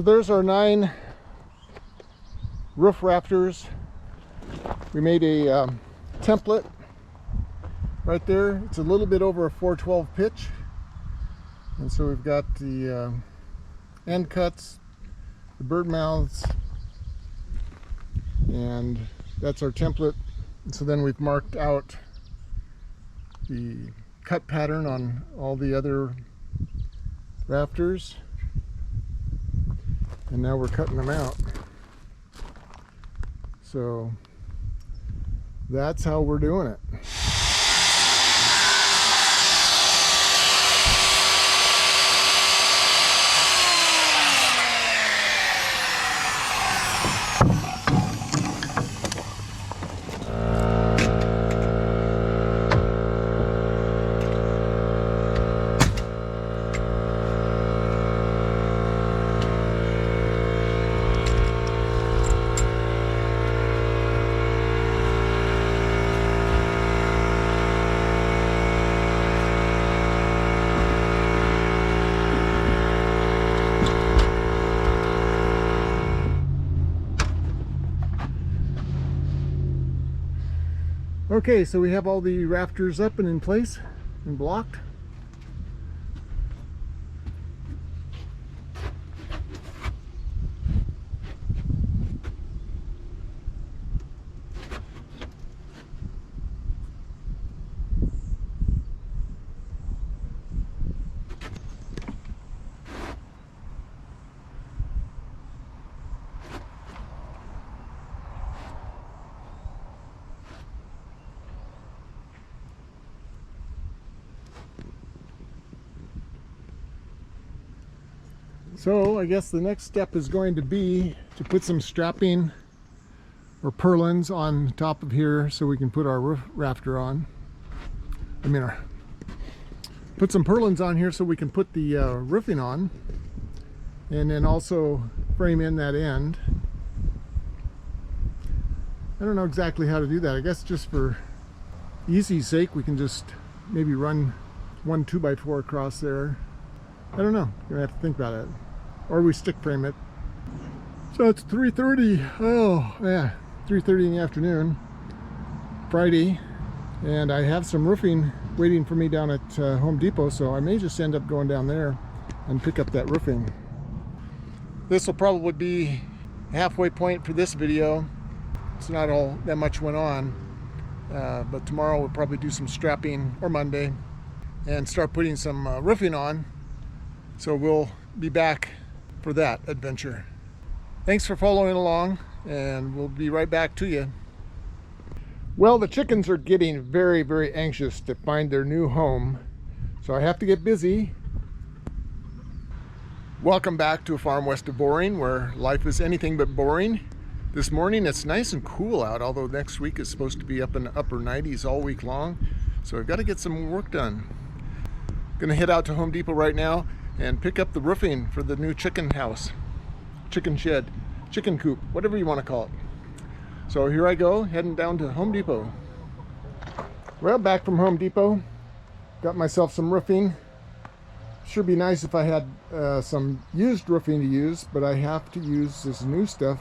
there's our 9 roof rafters. We made a template right there. It's a little bit over a 412 pitch. And so we've got the end cuts, the bird mouths, and that's our template. And so then we've marked out the cut pattern on all the other rafters. And now we're cutting them out. So that's how we're doing it. Okay, so we have all the rafters up and in place and blocked. So I guess the next step is going to be to put some strapping or purlins on top of here so we can put our roof rafter on. Put some purlins on here so we can put the roofing on, and then also frame in that end. I don't know exactly how to do that. I guess just for easy's sake we can just maybe run one 2x4 across there. I don't know, gonna have to think about it. Or we stick frame it. So it's 3:30. Oh yeah, 3:30 in the afternoon, Friday, and I have some roofing waiting for me down at Home Depot, so I may just end up going down there and pick up that roofing. This will probably be halfway point for this video. It's not all that much went on, but tomorrow we'll probably do some strapping, or Monday, and start putting some roofing on. So we'll be back for that adventure. Thanks for following along, and we'll be right back to you. Well, the chickens are getting very, very anxious to find their new home, so I have to get busy. Welcome back to a farm west of Boring, where life is anything but boring. This morning it's nice and cool out, although next week is supposed to be up in the upper 90s all week long, so I've got to get some work done. Gonna head out to Home Depot right now and pick up the roofing for the new chicken house, chicken shed, chicken coop, whatever you want to call it. So here I go, heading down to Home Depot. Well, back from Home Depot, got myself some roofing. Sure be nice if I had some used roofing to use, but I have to use this new stuff,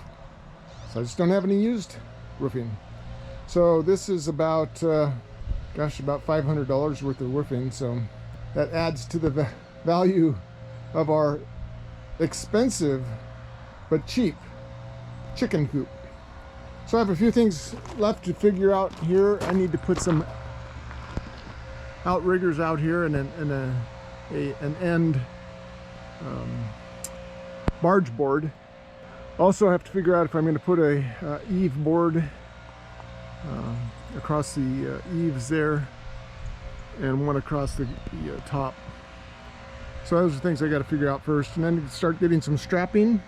so I just don't have any used roofing. So this is about, about $500 worth of roofing, so that adds to the value of our expensive but cheap chicken coop. So I have a few things left to figure out here. I need to put some outriggers out here and an end barge board. Also have to figure out if I'm going to put a eave board across the eaves there, and one across the top. So those are things I got to figure out first, and then start getting some strapping.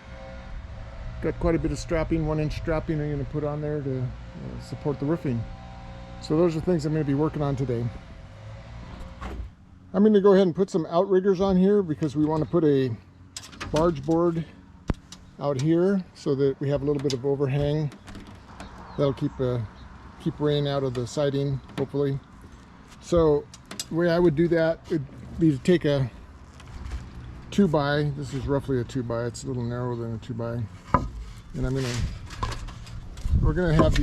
Got quite a bit of strapping, 1-inch strapping I'm going to put on there to support the roofing. So those are things I'm going to be working on today. I'm going to go ahead and put some outriggers on here because we want to put a barge board out here so that we have a little bit of overhang. That'll keep rain out of the siding, hopefully. So the way I would do that would be to take a 2x. This is roughly a 2x. It's a little narrower than a 2x. And we're gonna have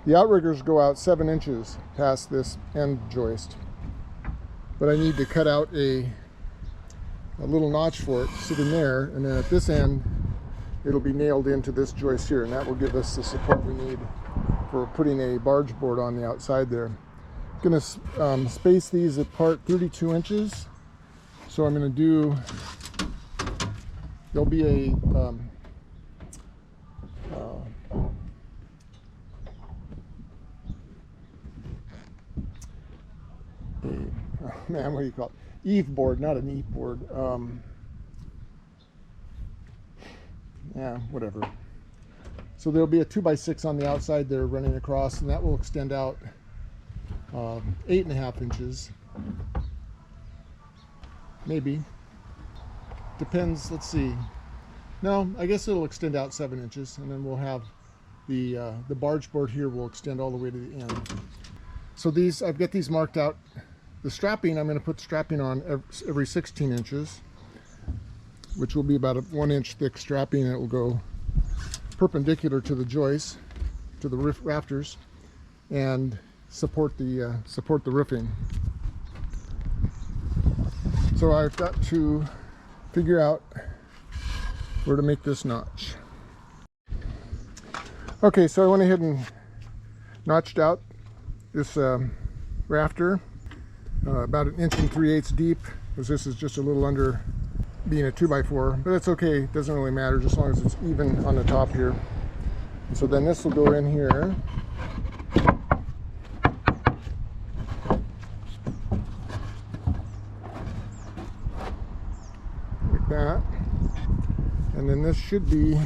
the outriggers go out 7 inches past this end joist. But I need to cut out a little notch for it sitting there, and then at this end it'll be nailed into this joist here, and that will give us the support we need for putting a barge board on the outside there. I'm going to space these apart 32 inches. So I'm going to do, there'll be a man, what do you call it? Eave board, not an eave board. Yeah, whatever. So there'll be a 2x6 on the outside there running across, and that will extend out 8.5 inches. Maybe. Depends, let's see. No, I guess it'll extend out 7 inches, and then we'll have the barge board here will extend all the way to the end. So these, I've got these marked out. The strapping, I'm going to put strapping on every 16 inches, which will be about a 1 inch thick strapping. It will go perpendicular to the joists, to the rafters, and support the roofing. So I've got to figure out where to make this notch. Okay, so I went ahead and notched out this rafter about 1 3/8 inches deep, because this is just a little under being a 2x4, but that's okay, it doesn't really matter just as long as it's even on the top here. And so then this will go in here. Like that. And then this should be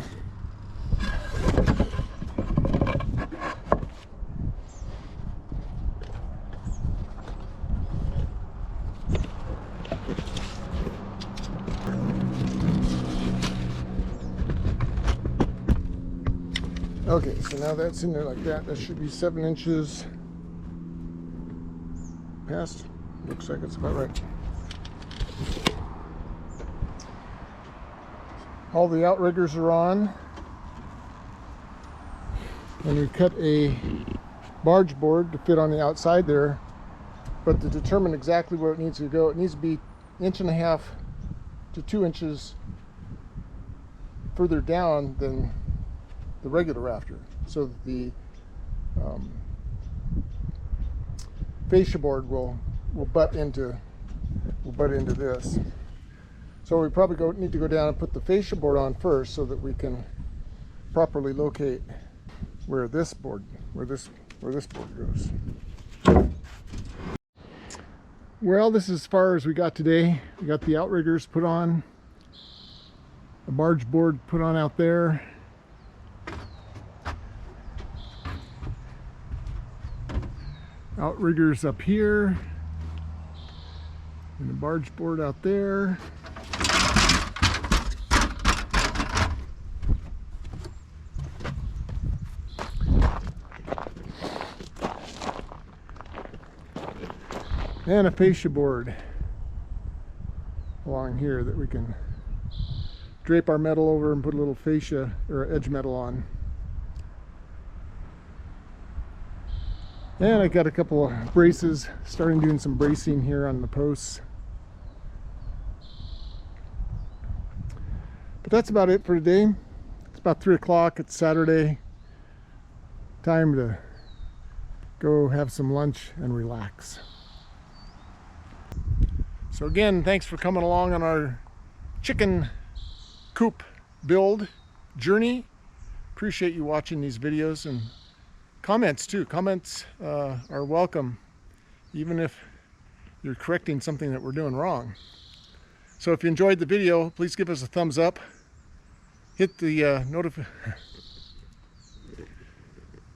okay, so now that's in there like that. That should be 7 inches past. Looks like it's about right. All the outriggers are on. And we cut a barge board to fit on the outside there. But to determine exactly where it needs to go, it needs to be 1.5 to 2 inches further down than the regular rafter, so that the fascia board will butt into this. So we probably need to go down and put the fascia board on first, so that we can properly locate where this board goes. Well, this is as far as we got today. We got the outriggers put on, the barge board put on out there. Outriggers up here, and the barge board out there. And a fascia board along here that we can drape our metal over and put a little fascia or edge metal on. And I got a couple of braces, starting doing some bracing here on the posts. But that's about it for today. It's about 3 o'clock, it's Saturday. Time to go have some lunch and relax. So again, thanks for coming along on our chicken coop build journey. Appreciate you watching these videos, and comments too. Comments are welcome, even if you're correcting something that we're doing wrong. So if you enjoyed the video, please give us a thumbs up. Hit the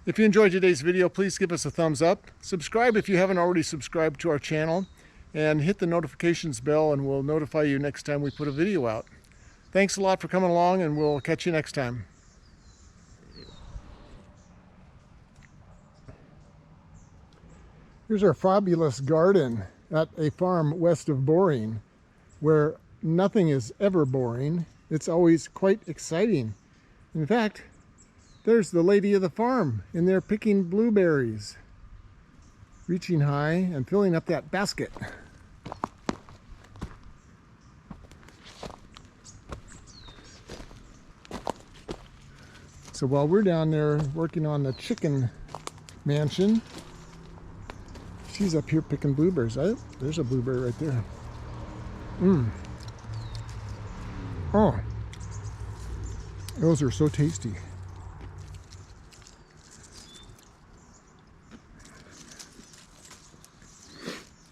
If you enjoyed today's video, please give us a thumbs up. Subscribe if you haven't already subscribed to our channel, and hit the notifications bell, and we'll notify you next time we put a video out. Thanks a lot for coming along, and we'll catch you next time. Here's our fabulous garden. at a farm west of Boring where nothing is ever boring. It's always quite exciting. In fact, there's the lady of the farm in there picking blueberries, reaching high and filling up that basket. So while we're down there working on the chicken mansion, she's up here picking blueberries. There's a blueberry right there. Oh, those are so tasty.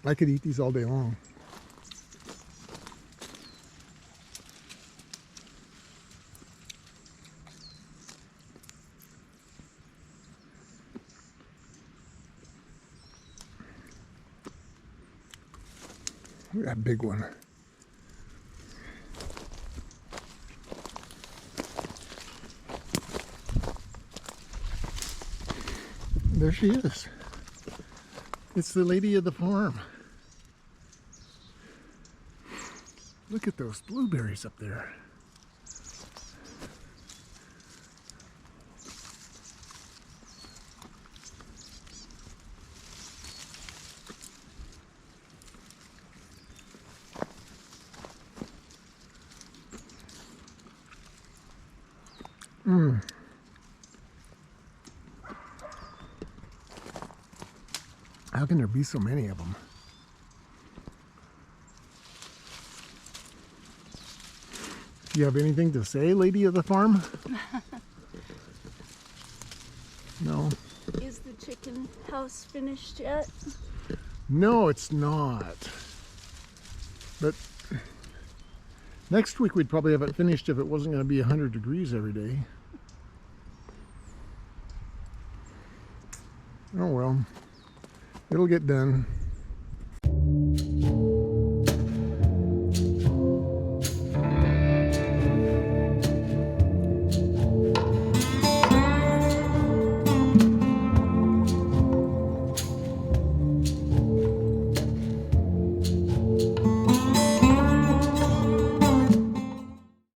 I could eat these all day long. Look at that big one. There she is. It's the lady of the farm. Look at those blueberries up there. How can there be so many of them? Do you have anything to say, lady of the farm? No. Is the chicken house finished yet? No, it's not. But next week we'd probably have it finished if it wasn't going to be 100 degrees every day. Oh well, it'll get done.